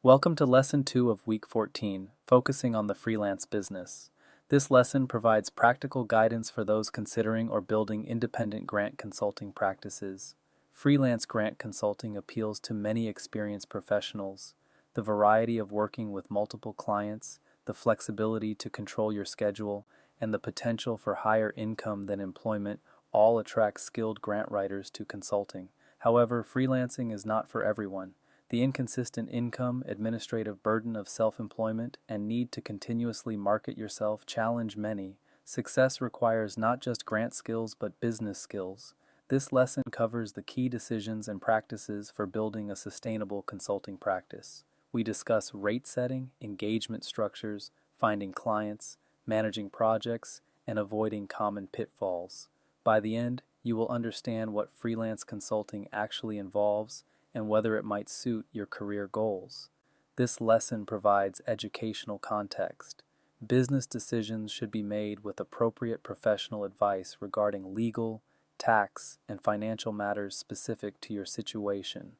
Welcome to Lesson 2 of Week 14, focusing on the freelance business. This lesson provides practical guidance for those considering or building independent grant consulting practices. Freelance grant consulting appeals to many experienced professionals. The variety of working with multiple clients, the flexibility to control your schedule, and the potential for higher income than employment all attract skilled grant writers to consulting. However, freelancing is not for everyone. The inconsistent income, administrative burden of self-employment, and need to continuously market yourself challenge many. Success requires not just grant skills but business skills. This lesson covers the key decisions and practices for building a sustainable consulting practice. We discuss rate setting, engagement structures, finding clients, managing projects, and avoiding common pitfalls. By the end, you will understand what freelance consulting actually involves and whether it might suit your career goals. This lesson provides educational context. Business decisions should be made with appropriate professional advice regarding legal, tax, and financial matters specific to your situation.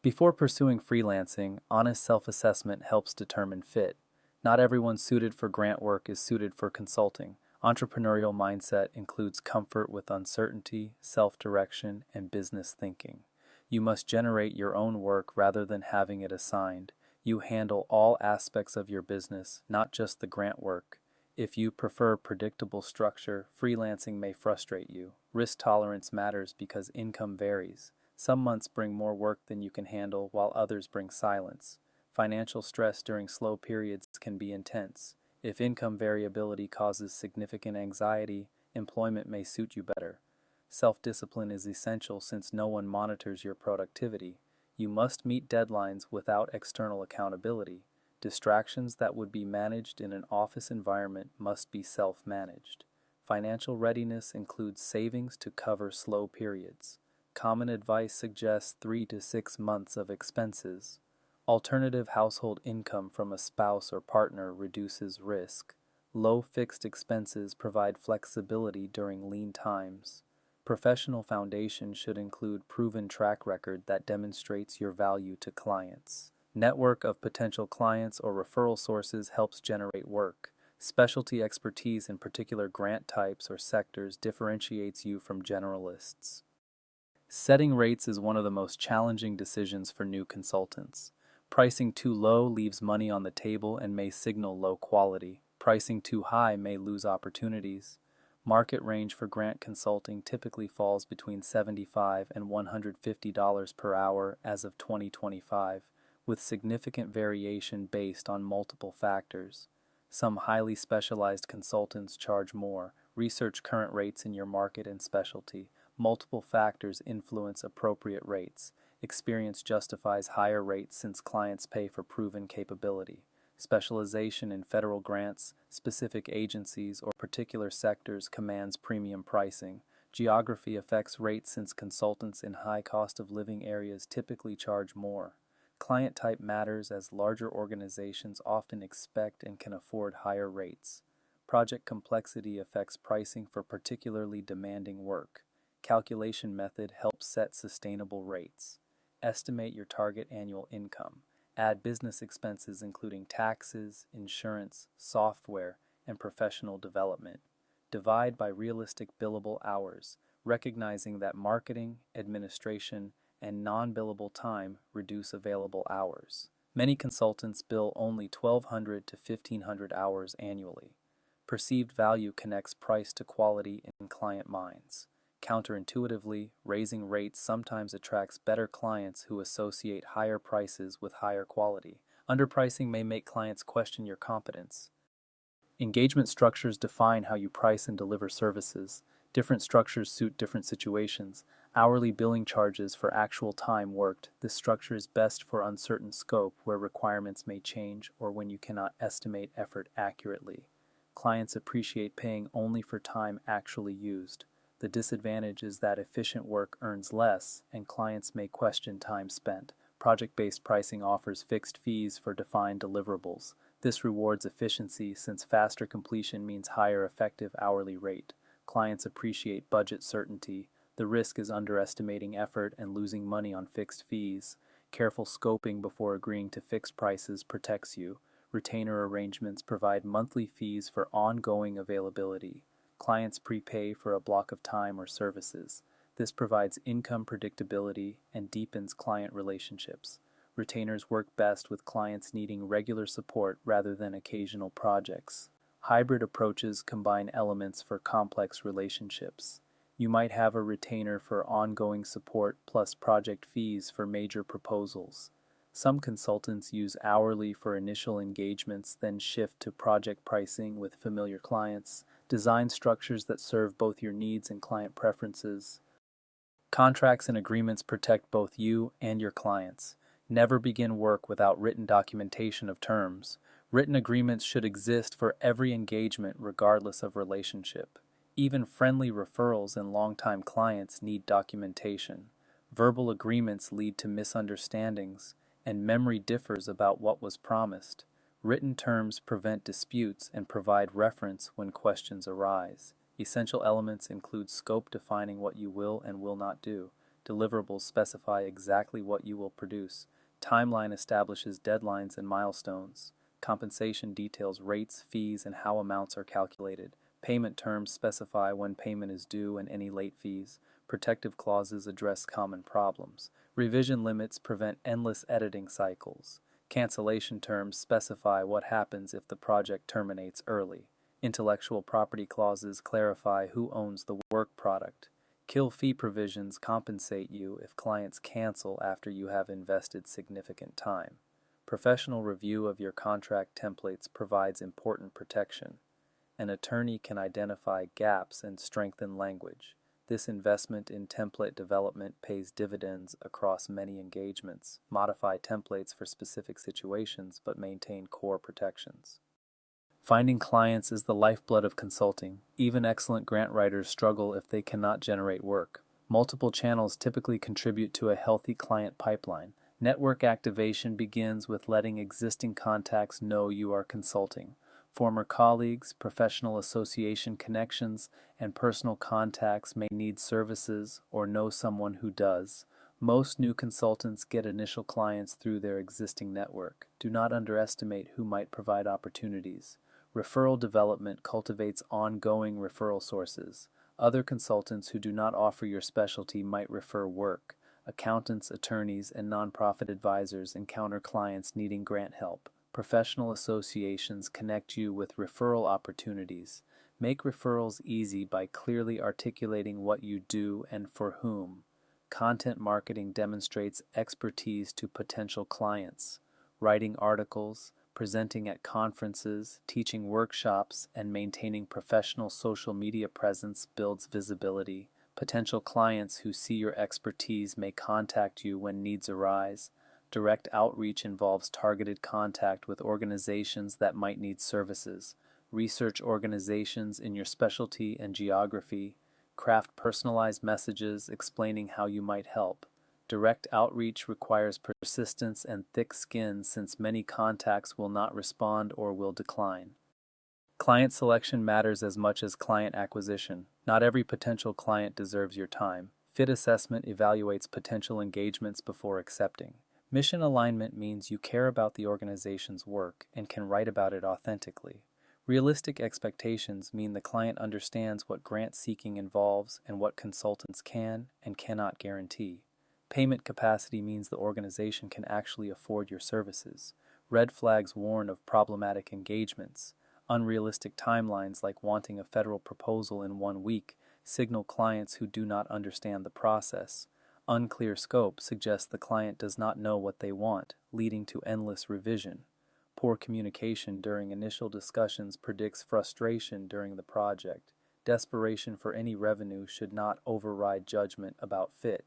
Before pursuing freelancing, honest self-assessment helps determine fit. Not everyone suited for grant work is suited for consulting. Entrepreneurial mindset includes comfort with uncertainty, self-direction, and business thinking. You must generate your own work rather than having it assigned. You handle all aspects of your business, not just the grant work. If you prefer predictable structure, freelancing may frustrate you. Risk tolerance matters because income varies. Some months bring more work than you can handle, while others bring silence. Financial stress during slow periods can be intense. If income variability causes significant anxiety, employment may suit you better. Self-discipline is essential since no one monitors your productivity. You must meet deadlines without external accountability. Distractions that would be managed in an office environment must be self-managed. Financial readiness includes savings to cover slow periods. Common advice suggests 3 to 6 months of expenses. Alternative household income from a spouse or partner reduces risk. Low fixed expenses provide flexibility during lean times. Professional foundation should include proven track record that demonstrates your value to clients. Network of potential clients or referral sources helps generate work. Specialty expertise in particular grant types or sectors differentiates you from generalists. Setting rates is one of the most challenging decisions for new consultants. Pricing too low leaves money on the table and may signal low quality. Pricing too high may lose opportunities. Market range for grant consulting typically falls between $75 and $150 per hour as of 2025, with significant variation based on multiple factors. Some highly specialized consultants charge more. Research current rates in your market and specialty. Multiple factors influence appropriate rates. Experience justifies higher rates since clients pay for proven capability. Specialization in federal grants, specific agencies, or particular sectors commands premium pricing. Geography affects rates since consultants in high cost of living areas typically charge more. Client type matters as larger organizations often expect and can afford higher rates. Project complexity affects pricing for particularly demanding work. Calculation method helps set sustainable rates. Estimate your target annual income. Add business expenses including taxes, insurance, software, and professional development. Divide by realistic billable hours, recognizing that marketing, administration, and non-billable time reduce available hours. Many consultants bill only 1,200 to 1,500 hours annually. Perceived value connects price to quality in client minds. Counterintuitively, raising rates sometimes attracts better clients who associate higher prices with higher quality. Underpricing may make clients question your competence. Engagement structures define how you price and deliver services. Different structures suit different situations. Hourly billing charges for actual time worked. This structure is best for uncertain scope where requirements may change or when you cannot estimate effort accurately. Clients appreciate paying only for time actually used. The disadvantage is that efficient work earns less, and clients may question time spent. Project-based pricing offers fixed fees for defined deliverables. This rewards efficiency since faster completion means higher effective hourly rate. Clients appreciate budget certainty. The risk is underestimating effort and losing money on fixed fees. Careful scoping before agreeing to fixed prices protects you. Retainer arrangements provide monthly fees for ongoing availability. Clients prepay for a block of time or services. This provides income predictability and deepens client relationships. Retainers work best with clients needing regular support rather than occasional projects. Hybrid approaches combine elements for complex relationships. You might have a retainer for ongoing support plus project fees for major proposals. Some consultants use hourly for initial engagements, then shift to project pricing with familiar clients. Design structures that serve both your needs and client preferences. Contracts and agreements protect both you and your clients. Never begin work without written documentation of terms. Written agreements should exist for every engagement regardless of relationship. Even friendly referrals and longtime clients need documentation. Verbal agreements lead to misunderstandings, and memory differs about what was promised. Written terms prevent disputes and provide reference when questions arise. Essential elements include scope defining what you will and will not do. Deliverables specify exactly what you will produce. Timeline establishes deadlines and milestones. Compensation details rates, fees, and how amounts are calculated. Payment terms specify when payment is due and any late fees. Protective clauses address common problems. Revision limits prevent endless editing cycles. Cancellation terms specify what happens if the project terminates early. Intellectual property clauses clarify who owns the work product. Kill fee provisions compensate you if clients cancel after you have invested significant time. Professional review of your contract templates provides important protection. An attorney can identify gaps and strengthen language. This investment in template development pays dividends across many engagements. Modify templates for specific situations but maintain core protections. Finding clients is the lifeblood of consulting. Even excellent grant writers struggle if they cannot generate work. Multiple channels typically contribute to a healthy client pipeline. Network activation begins with letting existing contacts know you are consulting. Former colleagues, professional association connections, and personal contacts may need services or know someone who does. Most new consultants get initial clients through their existing network. Do not underestimate who might provide opportunities. Referral development cultivates ongoing referral sources. Other consultants who do not offer your specialty might refer work. Accountants, attorneys, and nonprofit advisors encounter clients needing grant help. Professional associations connect you with referral opportunities. Make referrals easy by clearly articulating what you do and for whom. Content marketing demonstrates expertise to potential clients. Writing articles, presenting at conferences, teaching workshops, and maintaining professional social media presence builds visibility. Potential clients who see your expertise may contact you when needs arise. Direct outreach involves targeted contact with organizations that might need services. Research organizations in your specialty and geography. Craft personalized messages explaining how you might help. Direct outreach requires persistence and thick skin since many contacts will not respond or will decline. Client selection matters as much as client acquisition. Not every potential client deserves your time. Fit assessment evaluates potential engagements before accepting. Mission alignment means you care about the organization's work and can write about it authentically. Realistic expectations mean the client understands what grant seeking involves and what consultants can and cannot guarantee. Payment capacity means the organization can actually afford your services. Red flags warn of problematic engagements. Unrealistic timelines like wanting a federal proposal in 1 week signal clients who do not understand the process. Unclear scope suggests the client does not know what they want, leading to endless revision. Poor communication during initial discussions predicts frustration during the project. Desperation for any revenue should not override judgment about fit.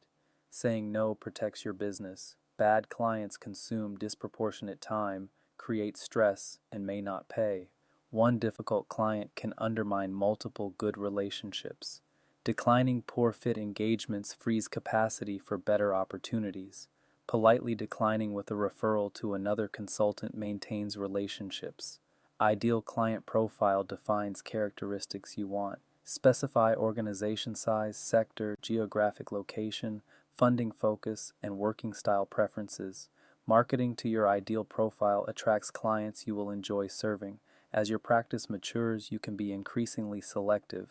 Saying no protects your business. Bad clients consume disproportionate time, create stress, and may not pay. One difficult client can undermine multiple good relationships. Declining poor fit engagements frees capacity for better opportunities. Politely declining with a referral to another consultant maintains relationships. Ideal client profile defines characteristics you want. Specify organization size, sector, geographic location, funding focus, and working style preferences. Marketing to your ideal profile attracts clients you will enjoy serving. As your practice matures, you can be increasingly selective.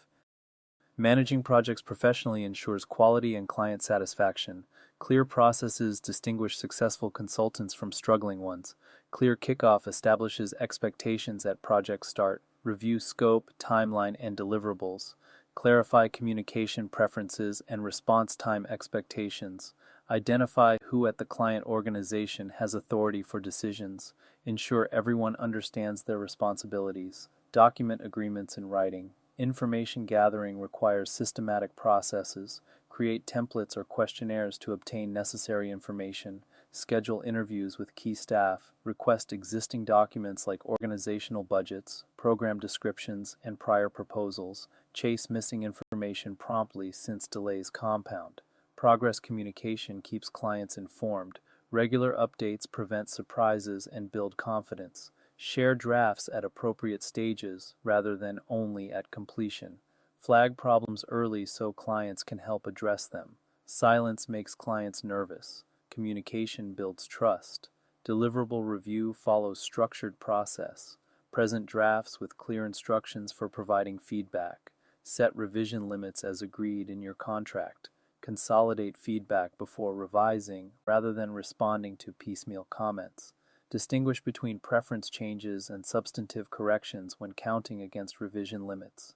Managing projects professionally ensures quality and client satisfaction. Clear processes distinguish successful consultants from struggling ones. Clear kickoff establishes expectations at project start. Review scope, timeline, and deliverables. Clarify communication preferences and response time expectations. Identify who at the client organization has authority for decisions. Ensure everyone understands their responsibilities. Document agreements in writing. Information gathering requires systematic processes. Create templates or questionnaires to obtain necessary information. Schedule interviews with key staff. Request existing documents like organizational budgets, program descriptions, and prior proposals. Chase missing information promptly since delays compound. Progress communication keeps clients informed. Regular updates prevent surprises and build confidence. Share drafts at appropriate stages rather than only at completion. Flag problems early so clients can help address them. Silence makes clients nervous. Communication builds trust. Deliverable review follows structured process. Present drafts with clear instructions for providing feedback. Set revision limits as agreed in your contract. Consolidate feedback before revising rather than responding to piecemeal comments. Distinguish between preference changes and substantive corrections when counting against revision limits.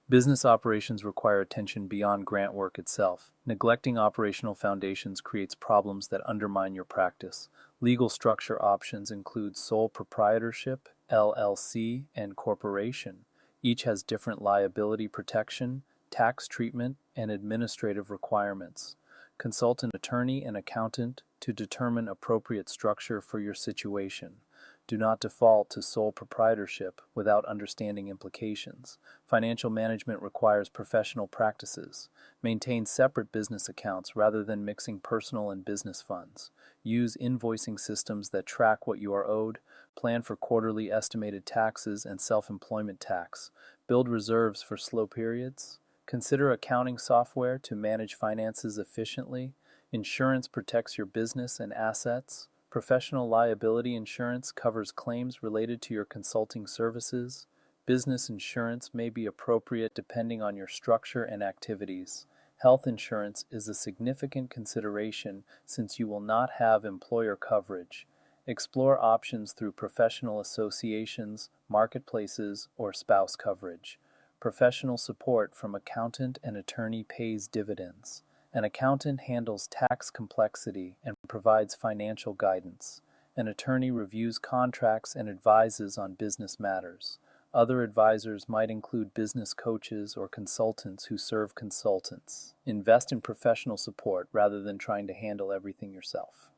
Business operations require attention beyond grant work itself. Neglecting operational foundations creates problems that undermine your practice. Legal structure options include sole proprietorship, LLC, and corporation. Each has different liability protection, tax treatment, and administrative requirements. Consult an attorney and accountant to determine appropriate structure for your situation. Do not default to sole proprietorship without understanding implications. Financial management requires professional practices. Maintain separate business accounts rather than mixing personal and business funds. Use invoicing systems that track what you are owed. Plan for quarterly estimated taxes and self-employment tax. Build reserves for slow periods. Consider accounting software to manage finances efficiently. Insurance protects your business and assets. Professional liability insurance covers claims related to your consulting services. Business insurance may be appropriate depending on your structure and activities. Health insurance is a significant consideration since you will not have employer coverage. Explore options through professional associations, marketplaces, or spouse coverage. Professional support from accountant and attorney pays dividends. An accountant handles tax complexity and provides financial guidance. An attorney reviews contracts and advises on business matters. Other advisors might include business coaches or consultants who serve consultants. Invest in professional support rather than trying to handle everything yourself.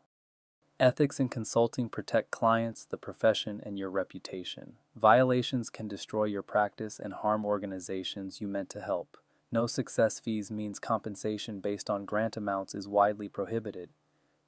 Ethics in consulting protect clients, the profession, and your reputation. Violations can destroy your practice and harm organizations you meant to help. No success fees means compensation based on grant amounts is widely prohibited.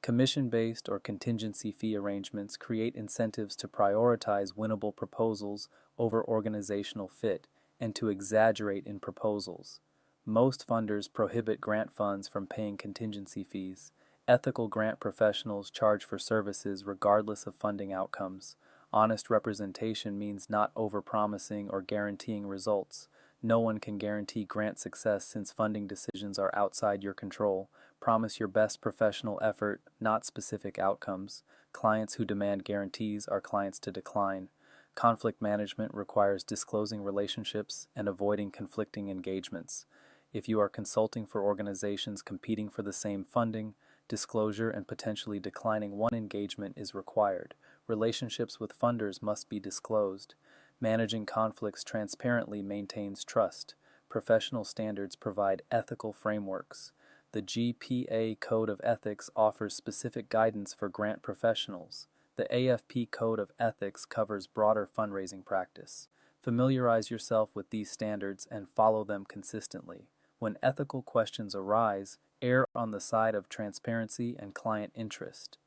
Commission-based or contingency fee arrangements create incentives to prioritize winnable proposals over organizational fit and to exaggerate in proposals. Most funders prohibit grant funds from paying contingency fees. Ethical grant professionals charge for services regardless of funding outcomes. Honest representation means not overpromising or guaranteeing results. No one can guarantee grant success since funding decisions are outside your control. Promise your best professional effort, not specific outcomes. Clients who demand guarantees are clients to decline. Conflict management requires disclosing relationships and avoiding conflicting engagements. If you are consulting for organizations competing for the same funding, disclosure and potentially declining one engagement is required. Relationships with funders must be disclosed. Managing conflicts transparently maintains trust. Professional standards provide ethical frameworks. The GPA Code of Ethics offers specific guidance for grant professionals. The AFP Code of Ethics covers broader fundraising practice. Familiarize yourself with these standards and follow them consistently. When ethical questions arise, err on the side of transparency and client interest.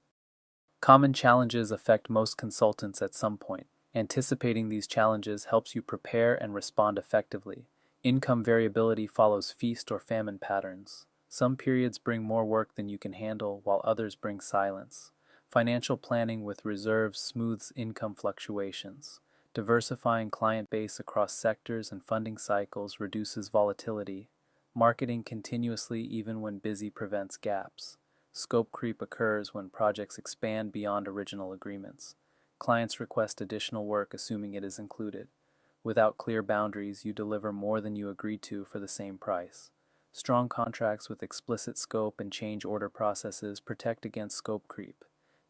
Common challenges affect most consultants at some point. Anticipating these challenges helps you prepare and respond effectively. Income variability follows feast or famine patterns. Some periods bring more work than you can handle, while others bring silence. Financial planning with reserves smooths income fluctuations. Diversifying client base across sectors and funding cycles reduces volatility. Marketing continuously even when busy prevents gaps. Scope creep occurs when projects expand beyond original agreements. Clients request additional work assuming it is included. Without clear boundaries, you deliver more than you agreed to for the same price. Strong contracts with explicit scope and change order processes protect against scope creep.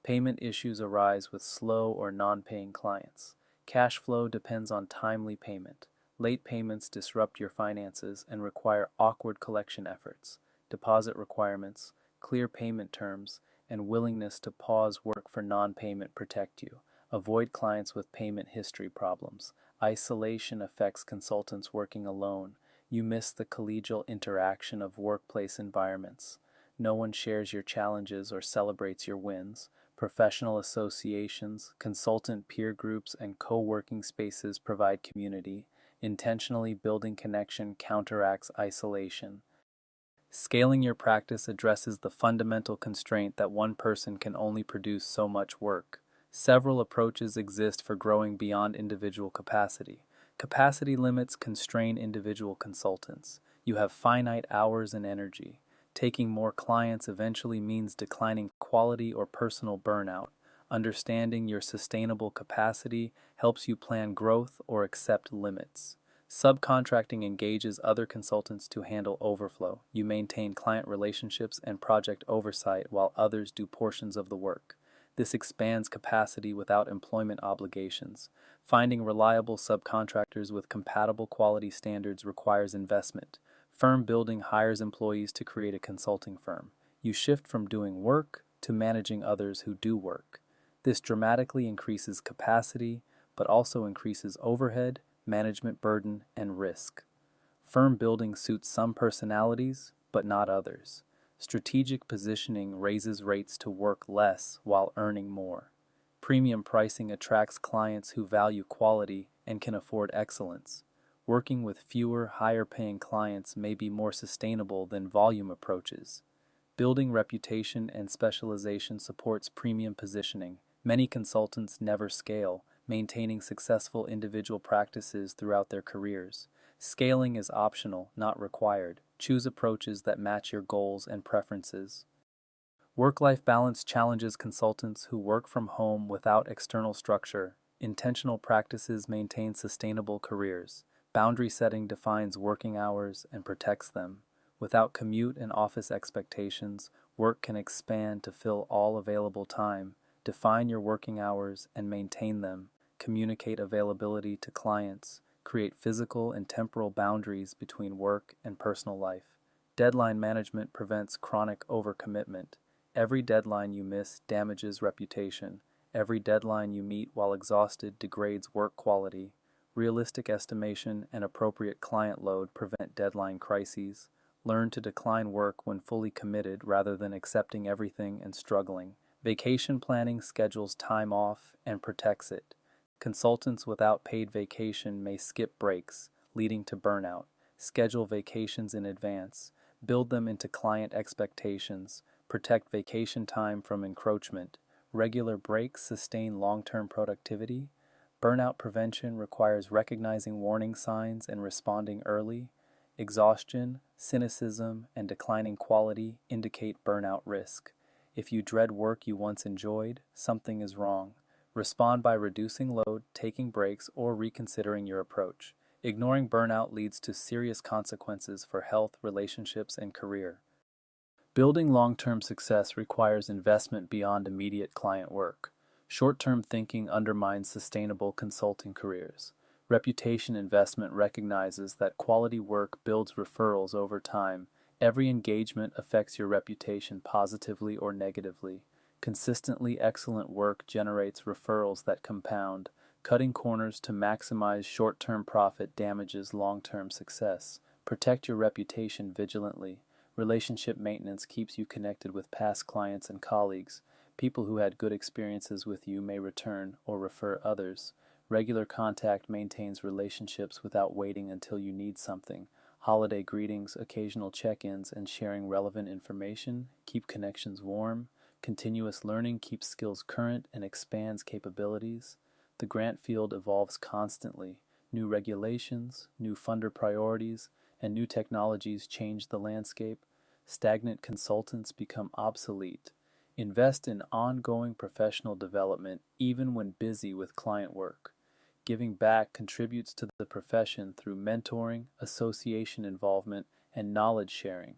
Payment issues arise with slow or non-paying clients. Cash flow depends on timely payment. Late payments disrupt your finances and require awkward collection efforts. Deposit requirements, clear payment terms, and willingness to pause work for non-payment protect you. Avoid clients with payment history problems. Isolation affects consultants working alone. You miss the collegial interaction of workplace environments. No one shares your challenges or celebrates your wins. Professional associations, consultant peer groups, and co-working spaces provide community. Intentionally building connection counteracts isolation. Scaling your practice addresses the fundamental constraint that one person can only produce so much work. Several approaches exist for growing beyond individual capacity. Capacity limits constrain individual consultants. You have finite hours and energy. Taking more clients eventually means declining quality or personal burnout. Understanding your sustainable capacity helps you plan growth or accept limits. Subcontracting engages other consultants to handle overflow. You maintain client relationships and project oversight while others do portions of the work. This expands capacity without employment obligations. Finding reliable subcontractors with compatible quality standards requires investment. Firm building hires employees to create a consulting firm. You shift from doing work to managing others who do work. This dramatically increases capacity, but also increases overhead, management burden, and risk. Firm building suits some personalities, but not others. Strategic positioning raises rates to work less while earning more. Premium pricing attracts clients who value quality and can afford excellence. Working with fewer, higher-paying clients may be more sustainable than volume approaches. Building reputation and specialization supports premium positioning. Many consultants never scale, maintaining successful individual practices throughout their careers. Scaling is optional, not required. Choose approaches that match your goals and preferences. Work-life balance challenges consultants who work from home without external structure. Intentional practices maintain sustainable careers. Boundary setting defines working hours and protects them. Without commute and office expectations, work can expand to fill all available time. Define your working hours and maintain them. Communicate availability to clients. Create physical and temporal boundaries between work and personal life. Deadline management prevents chronic overcommitment. Every deadline you miss damages reputation. Every deadline you meet while exhausted degrades work quality. Realistic estimation and appropriate client load prevent deadline crises. Learn to decline work when fully committed rather than accepting everything and struggling. Vacation planning schedules time off and protects it. Consultants without paid vacation may skip breaks, leading to burnout. Schedule vacations in advance. Build them into client expectations. Protect vacation time from encroachment. Regular breaks sustain long-term productivity. Burnout prevention requires recognizing warning signs and responding early. Exhaustion, cynicism, and declining quality indicate burnout risk. If you dread work you once enjoyed, something is wrong. Respond by reducing load, taking breaks, or reconsidering your approach. Ignoring burnout leads to serious consequences for health, relationships, and career. Building long-term success requires investment beyond immediate client work. Short-term thinking undermines sustainable consulting careers. Reputation investment recognizes that quality work builds referrals over time. Every engagement affects your reputation positively or negatively. Consistently excellent work generates referrals that compound. Cutting corners to maximize short-term profit damages long-term success. Protect your reputation vigilantly. Relationship maintenance keeps you connected with past clients and colleagues. People who had good experiences with you may return or refer others. Regular contact maintains relationships without waiting until you need something. Holiday greetings, occasional check-ins, and sharing relevant information keep connections warm. Continuous learning keeps skills current and expands capabilities. The grant field evolves constantly. New regulations, new funder priorities, and new technologies change the landscape. Stagnant consultants become obsolete. Invest in ongoing professional development even when busy with client work. Giving back contributes to the profession through mentoring, association involvement, and knowledge sharing.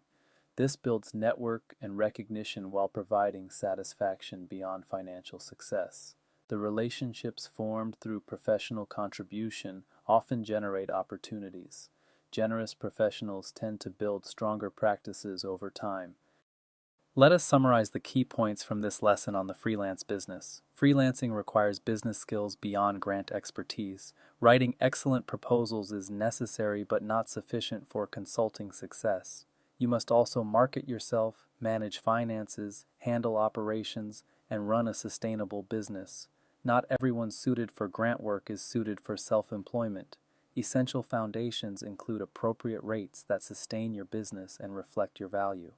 This builds network and recognition while providing satisfaction beyond financial success. The relationships formed through professional contribution often generate opportunities. Generous professionals tend to build stronger practices over time. Let us summarize the key points from this lesson on the freelance business. Freelancing requires business skills beyond grant expertise. Writing excellent proposals is necessary but not sufficient for consulting success. You must also market yourself, manage finances, handle operations, and run a sustainable business. Not everyone suited for grant work is suited for self-employment. Essential foundations include appropriate rates that sustain your business and reflect your value.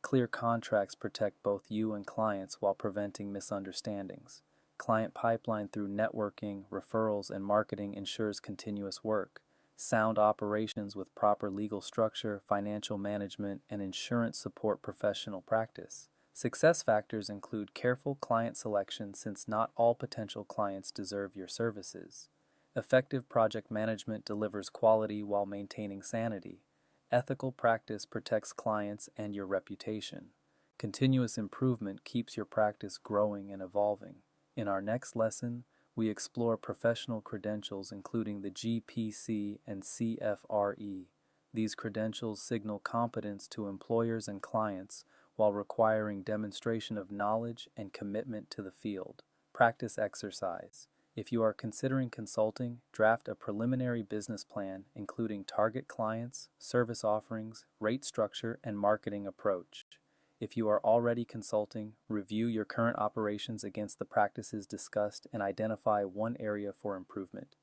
Clear contracts protect both you and clients while preventing misunderstandings. Client pipeline through networking, referrals, and marketing ensures continuous work. Sound operations with proper legal structure, financial management, and insurance support professional practice. Success factors include careful client selection since not all potential clients deserve your services. Effective project management delivers quality while maintaining sanity. Ethical practice protects clients and your reputation. Continuous improvement keeps your practice growing and evolving. In our next lesson, we explore professional credentials including the GPC and CFRE. These credentials signal competence to employers and clients while requiring demonstration of knowledge and commitment to the field. Practice exercise. If you are considering consulting, draft a preliminary business plan including target clients, service offerings, rate structure, and marketing approach. If you are already consulting, review your current operations against the practices discussed and identify one area for improvement.